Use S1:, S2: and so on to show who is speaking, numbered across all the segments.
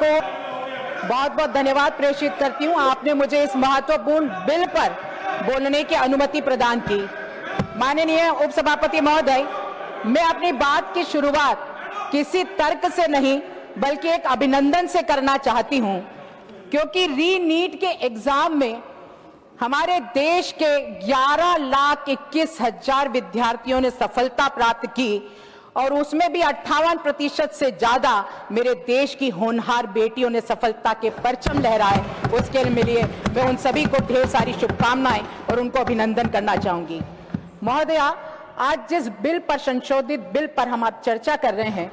S1: को बहुत बहुत धन्यवाद प्रेषित करती हूं। आपने मुझे इस महत्वपूर्ण बिल पर बोलने की अनुमति प्रदान की। माननीय उपसभापति महोदय, मैं अपनी बात की शुरुआत किसी तर्क से नहीं बल्कि एक अभिनंदन से करना चाहती हूं, क्योंकि री नीट के एग्जाम में हमारे देश के 11,21,000 विद्यार्थियों ने सफलता प्राप्त की और उसमें भी 58% से ज्यादा मेरे देश की होनहार बेटियों ने सफलता के परचम लहराए। उसके लिए मैं उन सभी को ढेर सारी शुभकामनाएं और उनको अभिनंदन करना चाहूंगी। महोदया, आज जिस बिल पर, संशोधित बिल पर हम आज चर्चा कर रहे हैं,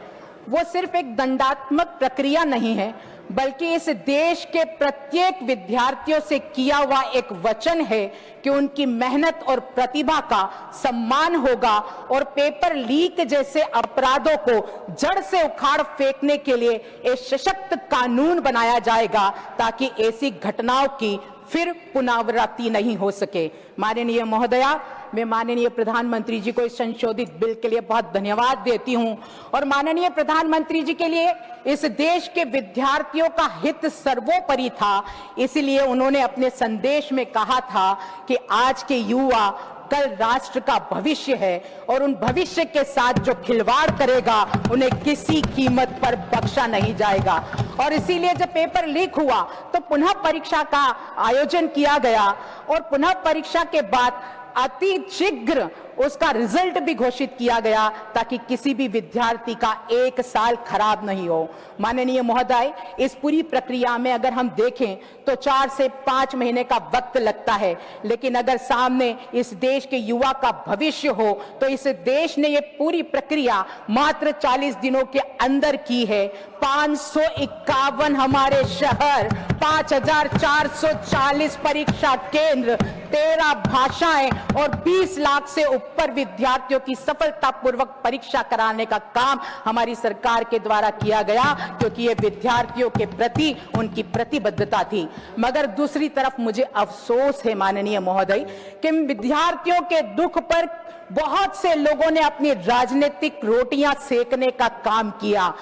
S1: वो सिर्फ एक दंडात्मक प्रक्रिया नहीं है, बल्कि इस देश के प्रत्येक विद्यार्थियों से किया हुआ एक वचन है कि उनकी मेहनत और प्रतिभा का सम्मान होगा और पेपर लीक जैसे अपराधों को जड़ से उखाड़ फेंकने के लिए एक सशक्त कानून बनाया जाएगा ताकि ऐसी घटनाओं की फिर पुनरावृत्ति नहीं हो सके। माननीय महोदया, मैं माननीय प्रधानमंत्री जी को इस संशोधित बिल के लिए बहुत धन्यवाद देती हूं और माननीय प्रधानमंत्री जी के लिए इस देश के विद्यार्थियों का हित सर्वोपरि था, इसलिए उन्होंने अपने संदेश में कहा था कि आज के युवा कल राष्ट्र का भविष्य है और उन भविष्य के साथ जो खिलवाड़ करेगा उन्हें किसी कीमत पर बख्शा नहीं जाएगा। और इसीलिए जब पेपर लीक हुआ तो पुनः परीक्षा का आयोजन किया गया और पुनः परीक्षा के बाद अति शीघ्र उसका रिजल्ट भी घोषित किया गया ताकि किसी भी विद्यार्थी का एक साल खराब नहीं हो। माननीय महोदय, इस पूरी प्रक्रिया में अगर हम देखें तो 4 से 5 महीने का वक्त लगता है, लेकिन अगर सामने इस देश के युवा का भविष्य हो तो इस देश ने ये पूरी प्रक्रिया मात्र 40 दिनों के अंदर की है। 551 हमारे शहर, 5,440 परीक्षा केंद्र, 13 भाषाएं और 20 लाख से ऊपर विद्यार्थियों की सफलतापूर्वक परीक्षा कराने का काम हमारी सरकार के द्वारा किया गया, क्योंकि ये विद्यार्थियों के प्रति उनकी प्रतिबद्धता थी। मगर दूसरी तरफ मुझे अफसोस है माननीय महोदय कि विद्यार्थियों के दुख पर बहुत से लोगों ने अपनी राजनीतिक रोटियां सेकने का काम किया।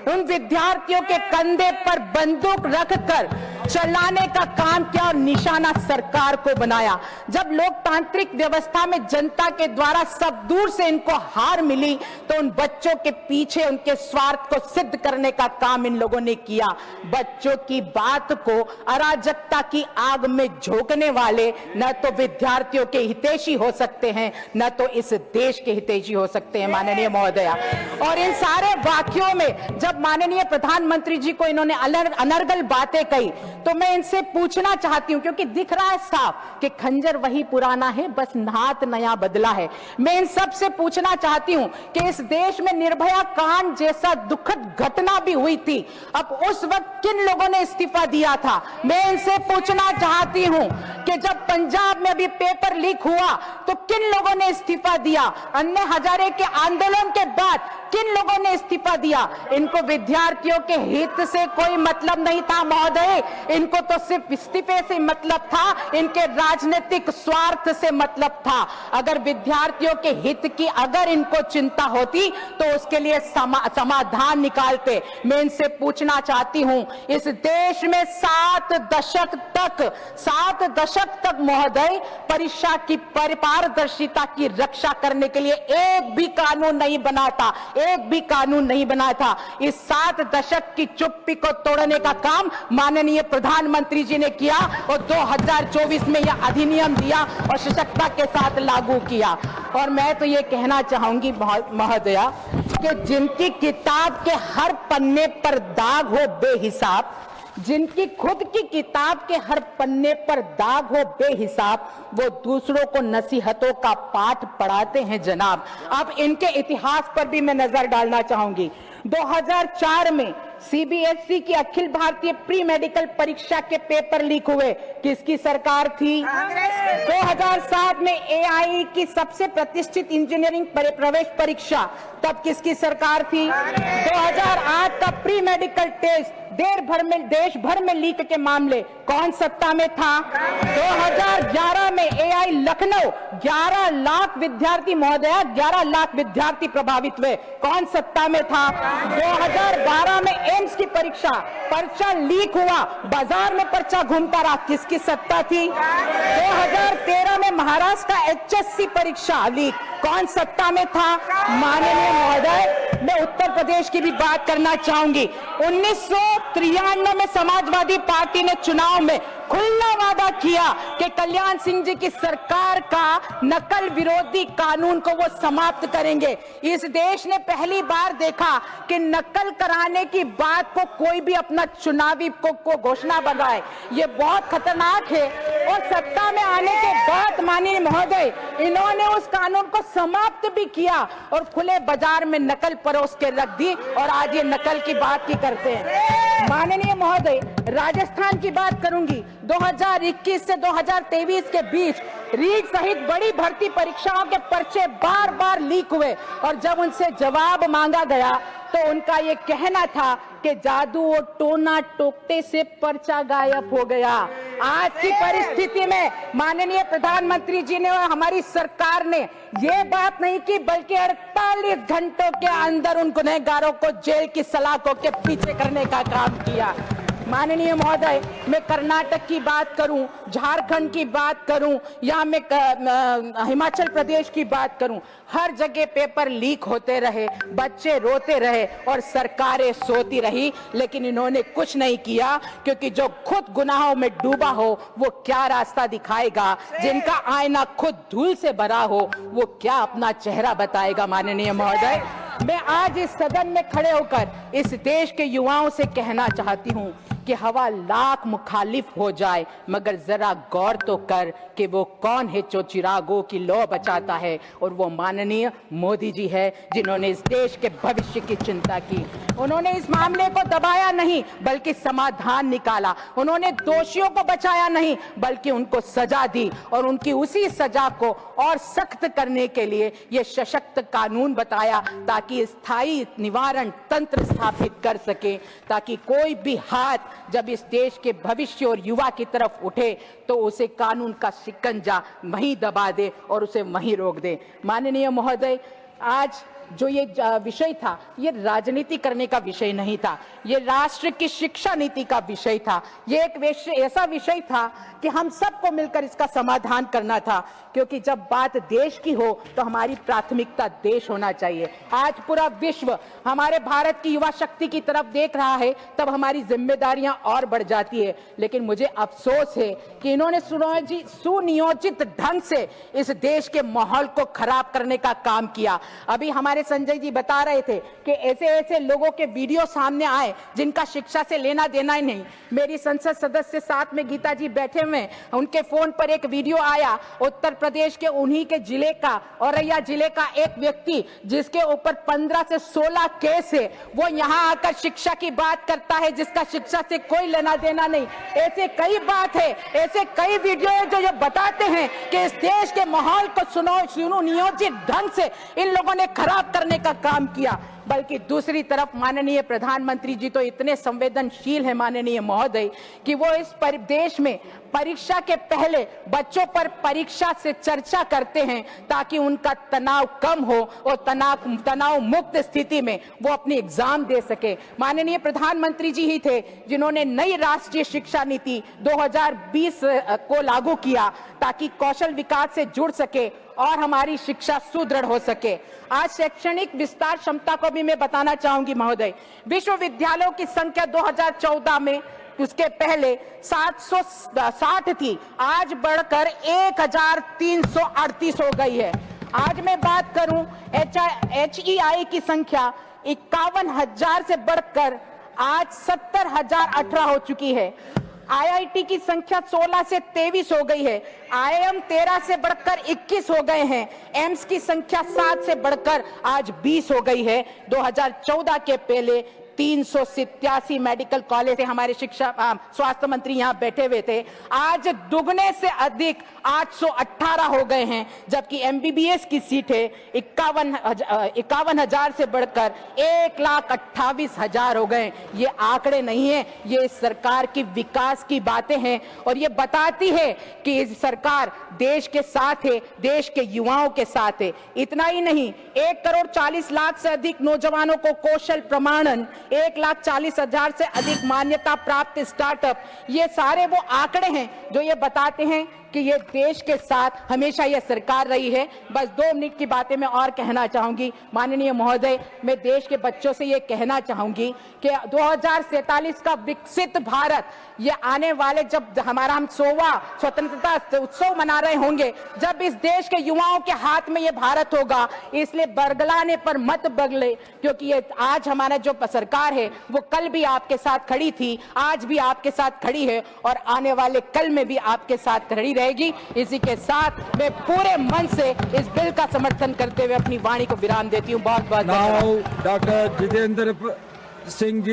S1: उन विद्यार्थियों के कंधे पर बंदूक रखकर चलाने का काम किया और निशाना सरकार को बनाया। जब लोकतांत्रिक व्यवस्था में जनता के द्वारा सब दूर से इनको हार मिली तो उन बच्चों के पीछे उनके स्वार्थ को सिद्ध करने का काम इन लोगों ने किया। बच्चों की बात को अराजकता की आग में झोंकने वाले न तो विद्यार्थियों के हितैषी हो सकते हैं, न तो इस देश के हितैषी हो सकते हैं माननीय महोदया। और इन सारे वाक्यों में जब माननीय प्रधानमंत्री जी को इन्होंने अनर्गल बातें कही तो मैं इनसे पूछना चाहती हूं, क्योंकि दिख रहा है साफ कि खंजर वही पुराना है, बस हाथ नया बदला है। मैं इन सब से पूछना चाहती हूं कि इस देश में निर्भया कांड जैसा दुखद घटना भी हुई थी, अब उस वक्त किन लोगों ने इस्तीफा दिया था? मैं इनसे पूछना चाहती हूं कि जब पंजाब में अभी पेपर लीक हुआ तो किन लोगों ने इस्तीफा दिया? अन्ना हजारे के आंदोलन के बाद किन लोगों ने इस्तीफा दिया? इनको विद्यार्थियों के हित से कोई मतलब नहीं था महोदय, इनको तो सिर्फ इस्तीफे से मतलब था, इनके राजनीतिक स्वार्थ से मतलब था। अगर विद्यार्थियों के हित की अगर इनको चिंता होती तो उसके लिए समाधान निकालते। मैं इनसे पूछना चाहती हूं, इस देश में 7 दशक तक महोदय परीक्षा की पारदर्शिता की रक्षा करने के लिए एक भी कानून नहीं बना था, एक भी कानून नहीं बना था। इस 7 दशक की चुप्पी को तोड़ने का काम माननीय प्रधानमंत्री जी ने किया और 2024 में यह अधिनियम दिया और सशक्तता के साथ लागू किया। और मैं तो ये कहना चाहूंगी महोदया कि जिनकी किताब के हर पन्ने पर दाग हो बेहिसाब, जिनकी खुद की किताब के हर पन्ने पर दाग हो बेहिसाब, वो दूसरों को नसीहतों का पाठ पढ़ाते हैं जनाब। अब इनके इतिहास पर भी मैं नजर डालना चाहूंगी। 2004 में सीबीएसई की अखिल भारतीय प्री मेडिकल परीक्षा के पेपर लीक हुए, किसकी सरकार थी? 2007 में एआई की सबसे प्रतिष्ठित इंजीनियरिंग प्रवेश परीक्षा, तब किसकी सरकार थी? 2008 का प्री मेडिकल टेस्ट देश भर में लीक के मामले कौन सत्ता में था? 2011 में एआई लखनऊ 11 लाख विद्यार्थी महोदया 11 लाख विद्यार्थी प्रभावित हुए, कौन सत्ता में था? 2012 में एम्स की पर्चा लीक हुआ, बाजार में पर्चा घूमता रहा, किसकी सत्ता थी? 2013 में महाराष्ट्र का एचएससी परीक्षा लीक, कौन सत्ता में था? माननीय महोदय, मैं उत्तर प्रदेश की भी बात करना चाहूंगी। 1993 में समाजवादी पार्टी ने चुनाव में खुला वादा किया कि कल्याण सिंह जी की सरकार का नकल विरोधी कानून को वो समाप्त करेंगे। इस देश ने पहली बार देखा कि नकल कराने की बात को कोई भी अपना चुनावी को घोषणा बनाए, ये बहुत खतरनाक है। और सत्ता में आने के बाद माननीय महोदय, इन्होंने उस कानून को समाप्त भी किया और खुले बाजार में नकल परोस के रख दी और आज ये नकल की बात ही करते हैं। माननीय महोदय, राजस्थान की बात करूंगी। 2021 से 2023 के बीच रीट सहित बड़ी भर्ती परीक्षाओं के पर्चे बार बार लीक हुए और जब उनसे जवाब मांगा गया तो उनका ये कहना था कि जादू और टोना टोकते से पर्चा गायब हो गया। आज की परिस्थिति में माननीय प्रधानमंत्री जी ने और हमारी सरकार ने ये बात नहीं की, बल्कि 48 घंटों के अंदर उन गुनहगारों को जेल की सलाखों के पीछे करने का काम किया। माननीय महोदय, मैं कर्नाटक की बात करूं, झारखंड की बात करूं या मैं हिमाचल प्रदेश की बात करूं, हर जगह पेपर लीक होते रहे, बच्चे रोते रहे और सरकारें सोती रही, लेकिन इन्होंने कुछ नहीं किया, क्योंकि जो खुद गुनाहों में डूबा हो वो क्या रास्ता दिखाएगा? जिनका आईना खुद धूल से भरा हो वो क्या अपना चेहरा बताएगा? माननीय महोदय, मैं आज इस सदन में खड़े होकर इस देश के युवाओं से कहना चाहती हूं कि हवा लाख मुखालिफ हो जाए, मगर जरा गौर तो कर कि वो कौन है जो चिरागों की लौ बचाता है, और वो माननीय मोदी जी है, जिन्होंने इस देश के भविष्य की चिंता की। उन्होंने इस मामले को दबाया नहीं बल्कि समाधान निकाला। उन्होंने दोषियों को बचाया नहीं बल्कि उनको सजा दी, और उनकी उसी सजा को और सख्त करने के लिए ये सशक्त कानून बताया, ताकि स्थायी निवारण तंत्र स्थापित कर सके, ताकि कोई भी हाथ जब इस देश के भविष्य और युवा की तरफ उठे तो उसे कानून का शिकंजा वहीं दबा दे और उसे वहीं रोक दे। माननीय महोदय, आज जो ये विषय था, ये राजनीति करने का विषय नहीं था, ये राष्ट्र की शिक्षा नीति का विषय था। ये एक ऐसा विषय था कि हम सबको मिलकर इसका समाधान करना था, क्योंकि जब बात देश की हो तो हमारी प्राथमिकता देश होना चाहिए। आज पूरा विश्व हमारे भारत की युवा शक्ति की तरफ देख रहा है, तब हमारी जिम्मेदारियां और बढ़ जाती है। लेकिन मुझे अफसोस है कि इन्होंने सुनियोजित ढंग से इस देश के माहौल को खराब करने का काम किया। अभी हमारे संजय जी बता रहे थे कि ऐसे ऐसे लोगों के वीडियो सामने आए जिनका शिक्षा से लेना देना ही नहीं। मेरी संसद सदस्य साथ में गीता जी बैठे हुए, उनके फोन पर एक वीडियो आया उत्तर प्रदेश के उन्हीं के जिले का, औरैया जिले का एक व्यक्ति जिसके ऊपर 15 से 16 केस है, वो यहां आकर शिक्षा की बात करता है जिसका शिक्षा से कोई लेना देना नहीं। ऐसे कई बात है, ऐसे कई वीडियो है जो ये बताते हैं कि इस देश के माहौल को सुनियोजित ढंग से इन लोगों ने खराब करने का काम किया। बल्कि दूसरी तरफ माननीय प्रधानमंत्री जी तो इतने संवेदनशील हैं माननीय महोदय, कि वो इस देश में परीक्षा के पहले बच्चों पर परीक्षा से चर्चा करते हैं ताकि उनका तनाव कम हो और तनाव मुक्त स्थिति में वो अपनी एग्जाम दे सके। माननीय प्रधानमंत्री जी ही थे जिन्होंने नई राष्ट्रीय शिक्षा नीति 2020 को लागू किया ताकि कौशल विकास से जुड़ सके और हमारी शिक्षा सुदृढ़ हो सके। आज शैक्षणिक विस्तार क्षमता को भी मैं बताना चाहूंगी महोदय। विश्वविद्यालयों की संख्या 2014 में, उसके पहले 760 थी, आज बढ़कर 1338 हो गई है। आज मैं बात करूं HEI की संख्या 51,000 से बढ़कर आज 70,018 हो चुकी है। IIT की संख्या 16 से 23 हो गई है। IIM 13 से बढ़कर 21 हो गए हैं। एम्स की संख्या 7 से बढ़कर आज 20 हो गई है। 2014 के पहले 387 मेडिकल कॉलेज थे, हमारे स्वास्थ्य मंत्री यहाँ बैठे हुए थे, आज दुगने से अधिक 818 हो गए हैं, जबकि एमबीबीएस की सीटें 51,000 से बढ़कर 1,28,000 हो गए। ये आंकड़े नहीं है, ये सरकार की विकास की बातें हैं और ये बताती है कि इस सरकार देश के साथ है, देश के युवाओं के साथ है। इतना ही नहीं, 1,40,00,000 से अधिक नौजवानों को कौशल प्रमाणन, 1,40,000 से अधिक मान्यता प्राप्त स्टार्टअप, ये सारे वो आंकड़े हैं जो ये बताते हैं कि ये देश के साथ हमेशा ये सरकार रही है। बस 2 मिनट की बातें मैं और कहना चाहूंगी। माननीय महोदय, मैं देश के बच्चों से ये कहना चाहूंगी कि 2047 का विकसित भारत, ये आने वाले जब हम 100वां स्वतंत्रता उत्सव मना रहे होंगे, जब इस देश के युवाओं के हाथ में ये भारत होगा, इसलिए बरगलाने पर मत बगले, क्योंकि ये आज हमारा जो सरकार है वो कल भी आपके साथ खड़ी थी, आज भी आपके साथ खड़ी है और आने वाले कल में भी आपके साथ खड़ी रहेगी। इसी के साथ मैं पूरे मन से इस बिल का समर्थन करते हुए अपनी वाणी को विराम देती हूँ। बहुत बहुत धन्यवाद।
S2: डॉक्टर जितेंद्र सिंह जी।